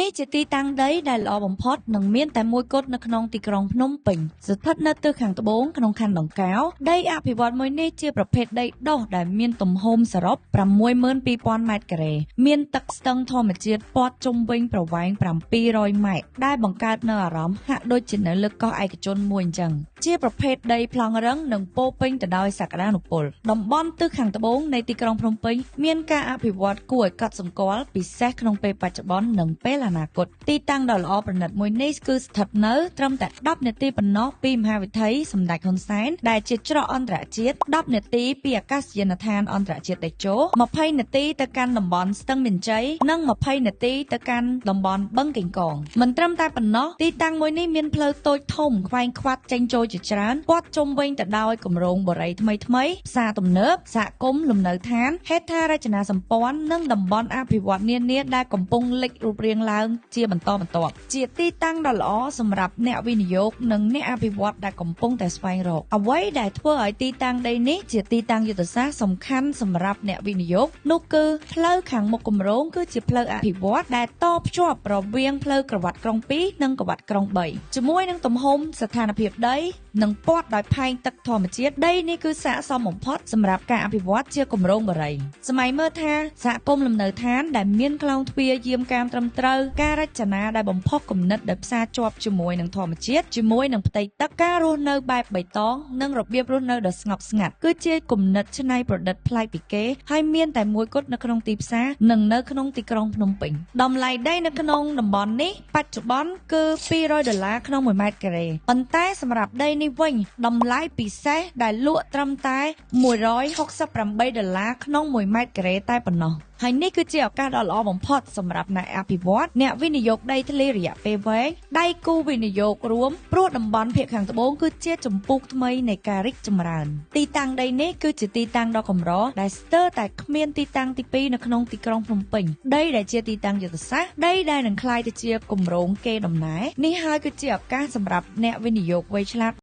នេះជាទីតាំងដីដែលល្អបំផុតនិងមានតែមួយគត់នៅក្នុងទីក្រុងភ្នំពេញស្ថិតនៅទិសខាងត្បូងក្នុងខណ្ឌដង្កោដីអភិវឌ្ឍមួយនេះជាប្រភេទដីដុះដែលមានទំហំសរុប 62,000 ម៉ែត្រការ៉េមានទឹកស្ទឹងធម្មជាតិព័ទ្ធជុំវិញប្រវែង 700 ម៉ែត្រដែលបង្កើតនូវអារម្មណ៍ហាក់ដូចជានៅលើកោះឯកជនមួយអញ្ចឹងជាប្រភេទដីប្លង់រឹងនិងពោពេញទៅដោយសក្តានុពលតំបន់ទិសខាងត្បូងនៃទីក្រុងភ្នំពេញមានការអភិវឌ្ឍគួរឲ្យកត់សម្គាល់ពិសេសក្នុងពេលបច្ចុប្បន្ននិងពេលអនាគតទីតាំងដ៏ល្អប្រណិតមួយនេះគឺស្ថិតនៅត្រឹមតែ10នាទីប៉ុណ្ណោះពីមហាវិថីសម្ដេចហ៊ុនសែនដែលជាច្រកអន្តរជាតិ10នាទីពីអាកាសយានដ្ឋានអន្តរជាតិតេជោ20នាទីទៅកាន់តំបន់ស្ទឹងមានជ័យនិង20នាទីទៅកាន់តំបន់បឹងកេងកងមិនត្រឹមតែប៉ុណ្ណោះទីតាំងមួយនេះមានផ្លូវតូចធំខ្វែងខ្វាត់ចេញចូលជាច្រើនព័ទ្ធជុំវិញទៅដោយគម្រោងបរិយាថ្មីផ្សារទំនើបសហគមន៍លំនៅឋានហេដ្ឋារចនាសម្ព័ន្ធនិងតំបន់អភិវឌ្ឍន៍នានាដែលកំពុងលេចរូបរាងឡើងជាបន្តបន្ទាប់ជាទីតាំងដ៏ល្អសម្រាប់អ្នកវិនិយោគនិងអ្នកអភិវឌ្ឍន៍ដែលកំពុងតែស្វែងរកអ្វីដែលធ្វើឲ្យទីតាំងដីនេះជាទីតាំងយុទ្ធសាស្ត្រសំខាន់សម្រាប់អ្នកវិនិយោគនោះគឺផ្លូវខាងមុខគម្រោងគឺជាផ្លូវអភិវឌ្ឍន៍ដែលតភ្ជាប់រវាងផ្លូវក្រវ៉ាត់ក្រុង2និងក្រវ៉ាត់ក្រុង3ជាមួយនឹងទំហំស្ថានភាពដីនិងព័ទ្ធដោយផែងទឹកធម្មជាតិដីនេះគឺស័ក្តិសមបំផុតសម្រាប់ការអភិវឌ្ឍជាគម្រោងបរិយាសម័យមើលថាសហគមន៍លំនៅឋានដែលមានក្លោងទ្វារយាមកាមត្រឹមត្រូវការរចនាដែលបំផុសគំនិតដោយផ្សារជាប់ជាមួយនឹងធម្មជាតិជាមួយនឹងផ្ទៃទឹកការរស់នៅបែបបៃតងនិងរបៀបរស់នៅដ៏ស្ងប់ស្ងាត់គឺជាគំនិតច្នៃប្រឌិតប្លែកពីគេហើយមានតែមួយគត់នៅក្នុងទីផ្សារនិងនៅក្នុងទីក្រុងភ្នំពេញតម្លៃដីនៅក្នុងតំបន់នេះបច្ចុប្បន្នគឺ$200ក្នុង1ម៉ែត្រការ៉េប៉ុន្តែសម្រាប់ដីនេះវិញតម្លៃពិសេសដែលលក់ត្រឹមតែ$168ក្នុង1ម៉ែត្រការ៉េតែប៉ុណ្ណោះហើយនេះគឺជាឱកាសដ៏ល្អបំផុតសម្រាប់អ្នកអភិវឌ្ឍអ្នកវិនិយោគដីធ្លីរយៈពេលវែងដៃគូវិនិយោគរួមព្រោះតំបន់ភាគខាងត្បូងគឺជាចម្ពោះថ្មីនៃការរីកចម្រើនទីតាំងដីនេះគឺជាទីតាំងដ៏កម្រដែលស្ទើរតែគ្មានទីតាំងទី2នៅក្នុងទីក្រុងភ្នំពេញដីដែលជាទីតាំងយុទ្ធសាស្ត្រដីដែលនឹងក្លាយទៅជាគម្រោងកេរដំណែលនេះហើយគឺជាឱកាសសម្រាប់អ្នកវិនិយោគវៃឆ្លាត